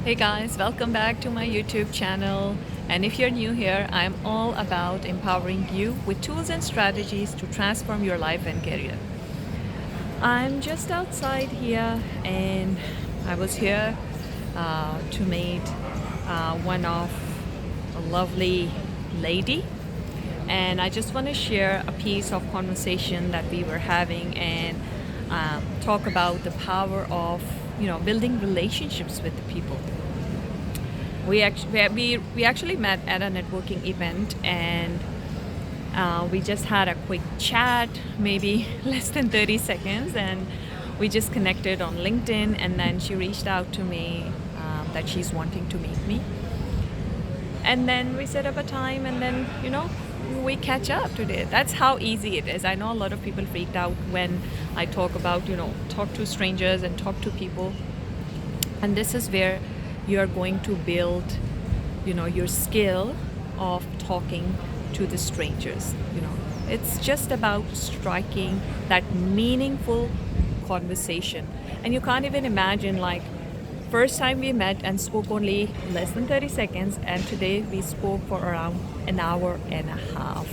Hey guys, welcome back to my YouTube channel. And if you're new here, I'm all about empowering you with tools and strategies to transform your life and career. I'm just outside here and I was here to meet one of a lovely lady. And I just want to share a piece of conversation that we were having and talk about the power of building relationships with the people. We actually met at a networking event, and we just had a quick chat, maybe less than 30 seconds, and we just connected on LinkedIn. And then she reached out to me that she's wanting to meet me, and then we set up a time, and then we catch up today. That's how easy it is. I know a lot of people freaked out when I talk about talk to strangers and talk to people, and this is where you are going to build your skill of talking to the strangers. It's just about striking that meaningful conversation. And you can't even imagine, like, first time we met and spoke only less than 30 seconds, and today we spoke for around an hour and a half.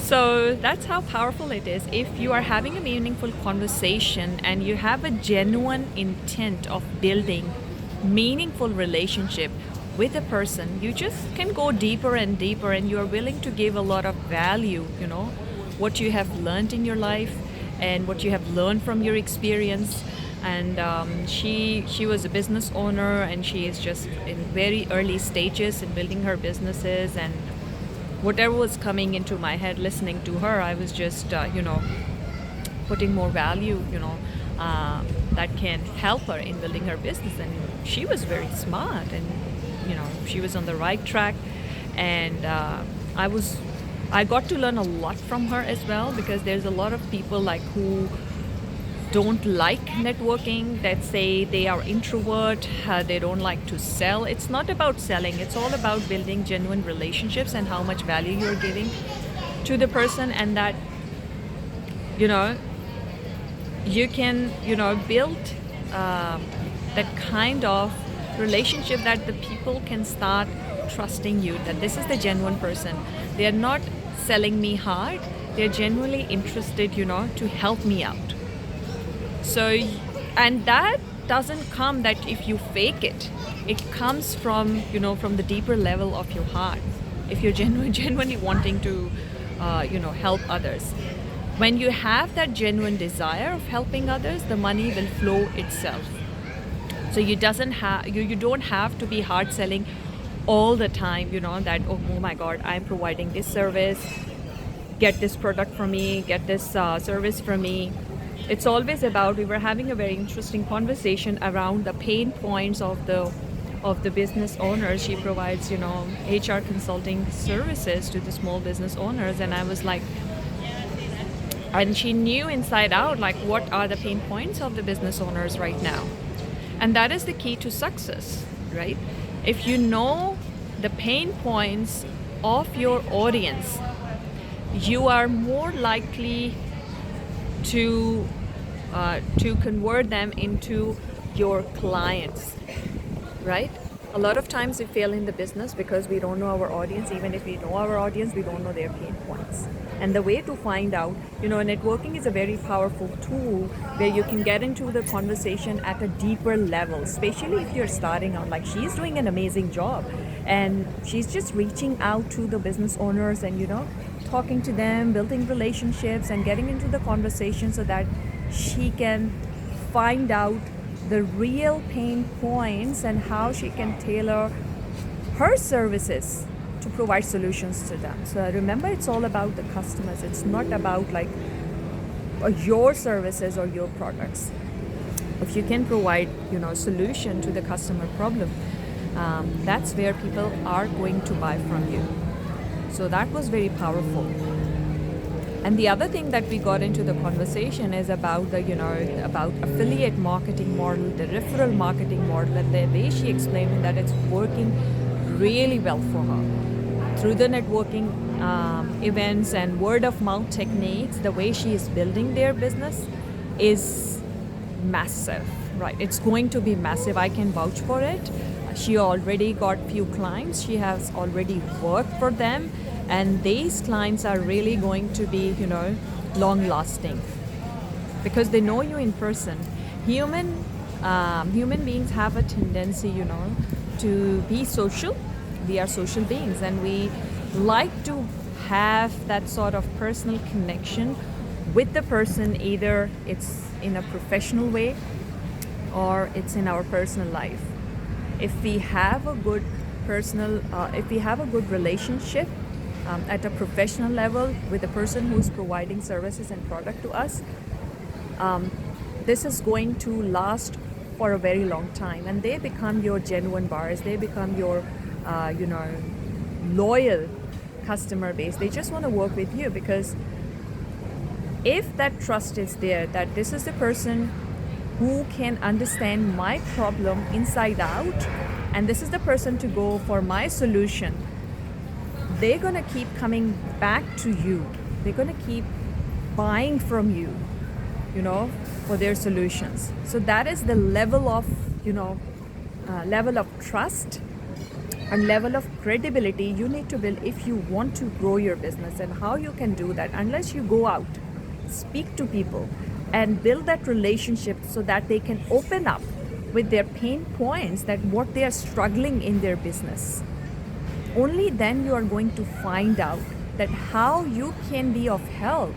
So that's how powerful it is. If you are having a meaningful conversation and you have a genuine intent of building meaningful relationship with a person, you just can go deeper and deeper, and you're willing to give a lot of value, what you have learned in your life and what you have learned from your experience. And she was a business owner, and she is just in very early stages in building her businesses. And whatever was coming into my head listening to her, I was just putting more value that can help her in building her business. And she was very smart, and she was on the right track. And I got to learn a lot from her as well, because there's a lot of people like who don't like networking, that say they are introvert, they don't like to sell. It's not about selling, it's all about building genuine relationships and how much value you're giving to the person. And that you can build that kind of relationship that the people can start trusting you, that this is the genuine person. They are not selling me hard, they're genuinely interested to help me out. So, and that doesn't come that if you fake it, it comes from from the deeper level of your heart. If you're genuinely wanting to help others, when you have that genuine desire of helping others, the money will flow itself. So you don't have to be hard selling all the time, that oh my god, I'm providing this service, get this product from me, get this service from me. It's always about, we were having a very interesting conversation around the pain points of the business owners. She provides HR consulting services to the small business owners, and I was like, and she knew inside out, like, what are the pain points of the business owners right now. And that is the key to success, right? If you know the pain points of your audience, you are more likely to convert them into your clients, right? A lot of times we fail in the business because we don't know our audience. Even if we know our audience, we don't know their pain points. And the way to find out, networking is a very powerful tool where you can get into the conversation at a deeper level, especially if you're starting out. Like, she's doing an amazing job, and she's just reaching out to the business owners and talking to them, building relationships and getting into the conversation so that she can find out the real pain points and how she can tailor her services to provide solutions to them. So remember, it's all about the customers. It's not about like your services or your products. If you can provide solution to the customer problem, that's where people are going to buy from you. So that was very powerful. And the other thing that we got into the conversation is about the about affiliate marketing model, the referral marketing model, and the way she explained that it's working really well for her through the networking events and word of mouth techniques. The way she is building their business is massive, right? It's going to be massive. I can vouch for it. She already got few clients. She has already worked for them, and these clients are really going to be, long lasting because they know you in person. Human beings have a tendency, to be social. We are social beings, and we like to have that sort of personal connection with the person. Either it's in a professional way or it's in our personal life. If we have a good if we have a good relationship at a professional level with the person who's providing services and product to us, this is going to last for a very long time, and they become your genuine buyers. They become your loyal customer base. They just want to work with you because if that trust is there, that this is the person who can understand my problem inside out, and this is the person to go for my solution, they're going to keep coming back to you. They're going to keep buying from you, for their solutions. So that is the level of, level of trust and level of credibility you need to build if you want to grow your business. And how you can do that unless you go out, speak to people, and build that relationship so that they can open up with their pain points, that what they are struggling in their business. Only then you are going to find out that how you can be of help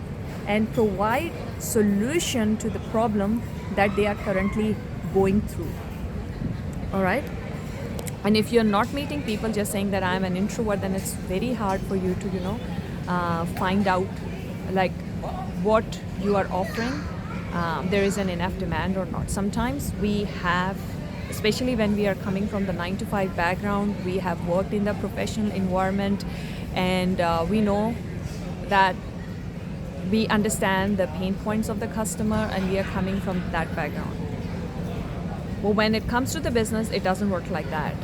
and provide solution to the problem that they are currently going through. All right? And if you're not meeting people, just saying that I'm an introvert, then it's very hard for you to, find out like what you are offering. There is an enough demand or not. Sometimes we have, especially when we are coming from the 9-to-5 background, we have worked in the professional environment, and we know that we understand the pain points of the customer, and we are coming from that background. But when it comes to the business, it doesn't work like that.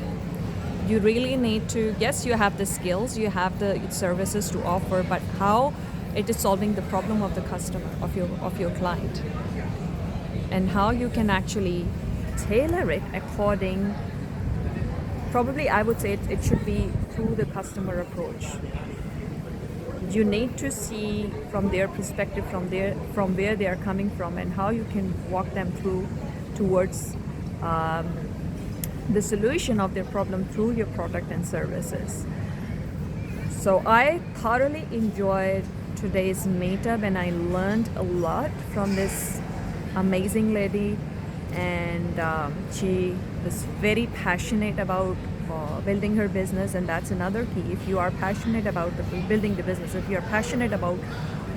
You really need to, yes, you have the skills, you have the services to offer, but how it is solving the problem of the customer, of your client, and how you can actually tailor it according, probably I would say it should be through the customer approach. You need to see from their perspective, from where they are coming from, and how you can walk them through towards the solution of their problem through your product and services. So I thoroughly enjoyed today's meetup, and I learned a lot from this amazing lady, and she was very passionate about building her business, and that's another key. If you are passionate about building the business, if you're passionate about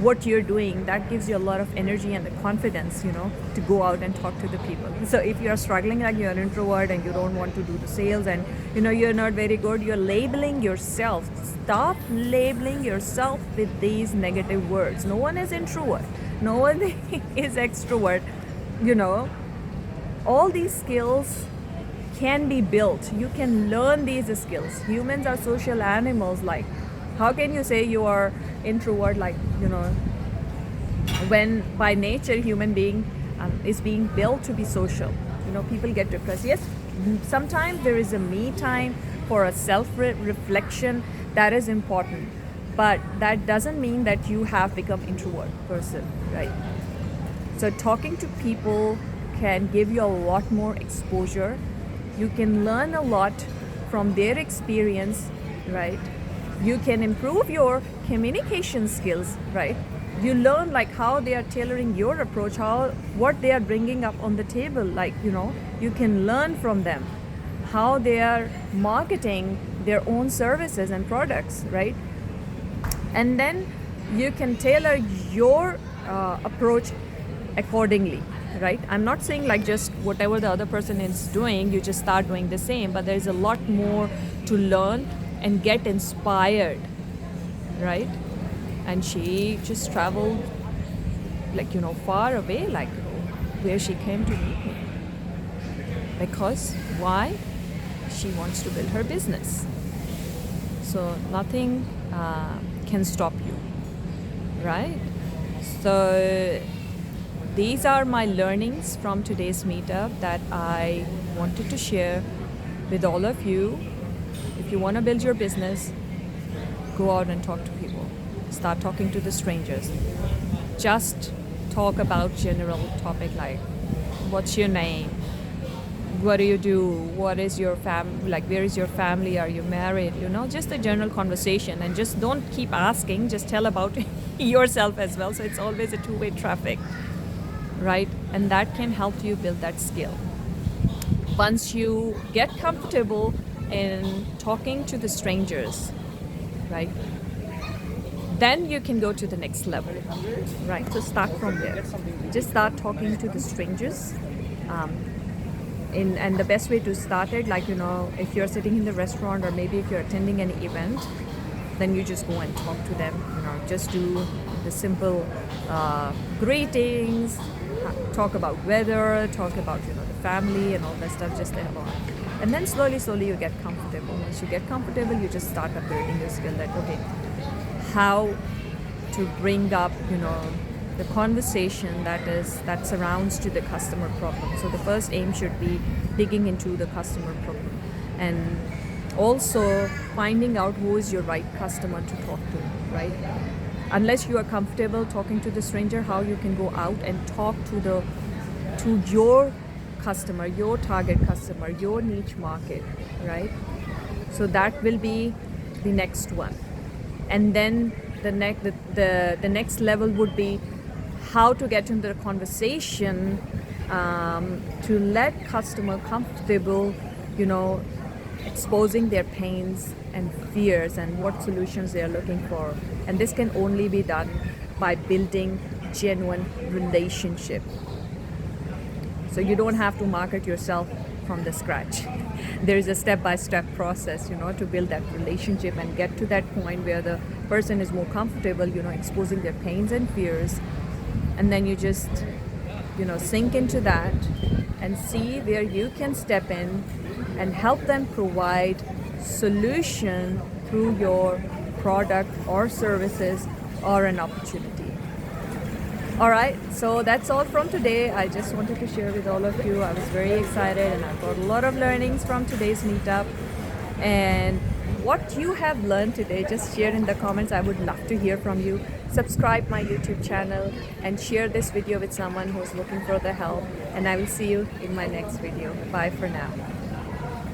what you're doing, that gives you a lot of energy and the confidence, to go out and talk to the people. So if you're struggling, like you're an introvert and you don't want to do the sales, and you're not very good, you're labeling yourself. Stop labeling yourself with these negative words. No one is introvert, no one is extrovert. All these skills can be built. You can learn these skills. Humans are social animals. Like, how can you say you are introvert, like, when by nature human being is being built to be social? People get depressed. Yes, sometimes there is a me time for a self-reflection. That is important, but that doesn't mean that you have become introvert person, right? So talking to people can give you a lot more exposure. You can learn a lot from their experience, right? You can improve your communication skills, right? You learn like how they are tailoring your approach, what they are bringing up on the table, like, you can learn from them how they are marketing their own services and products, right? And then you can tailor your approach accordingly, right? I'm not saying like just whatever the other person is doing, you just start doing the same, but there's a lot more to learn and get inspired, right? And she just traveled like, far away, like where she came to meet me. Because why? She wants to build her business. So nothing can stop you, right? So these are my learnings from today's meetup that I wanted to share with all of you. If you want to build your business, go out and talk to people. Start talking to the strangers. Just talk about general topic like what's your name? What do you do? What is your where is your family? Are you married? Just a general conversation, and just don't keep asking, just tell about yourself as well. So it's always a two-way traffic, right? And that can help you build that skill. Once you get comfortable in talking to the strangers, right? Then you can go to the next level, right? So start from there. Just start talking to the strangers. And the best way to start it, if you're sitting in the restaurant or maybe if you're attending an event, then you just go and talk to them. Just do the simple greetings, talk about weather, talk about the family and all that stuff. Just have on, and then slowly you get comfortable. Once you get comfortable, you just start upgrading your skill. That okay, how to bring up the conversation that surrounds to the customer problem. So the first aim should be digging into the customer problem, and also finding out who is your right customer to talk to, right? Unless you are comfortable talking to the stranger, how you can go out and talk to your customer, your target customer, your niche market, right? So that will be the next one. And then the next level would be how to get into the conversation to let customer comfortable, exposing their pains and fears and what solutions they are looking for. And this can only be done by building genuine relationship. So you don't have to market yourself from the scratch. There is a step-by-step process, to build that relationship and get to that point where the person is more comfortable, exposing their pains and fears. And then you just, sink into that and see where you can step in and help them provide solution through your product or services or an opportunity. All right, so that's all from today. I just wanted to share with all of you. I was very excited and I got a lot of learnings from today's meetup. And what you have learned today, just share in the comments. I would love to hear from you. Subscribe my YouTube channel and share this video with someone who's looking for the help. And I will see you in my next video. Bye for now.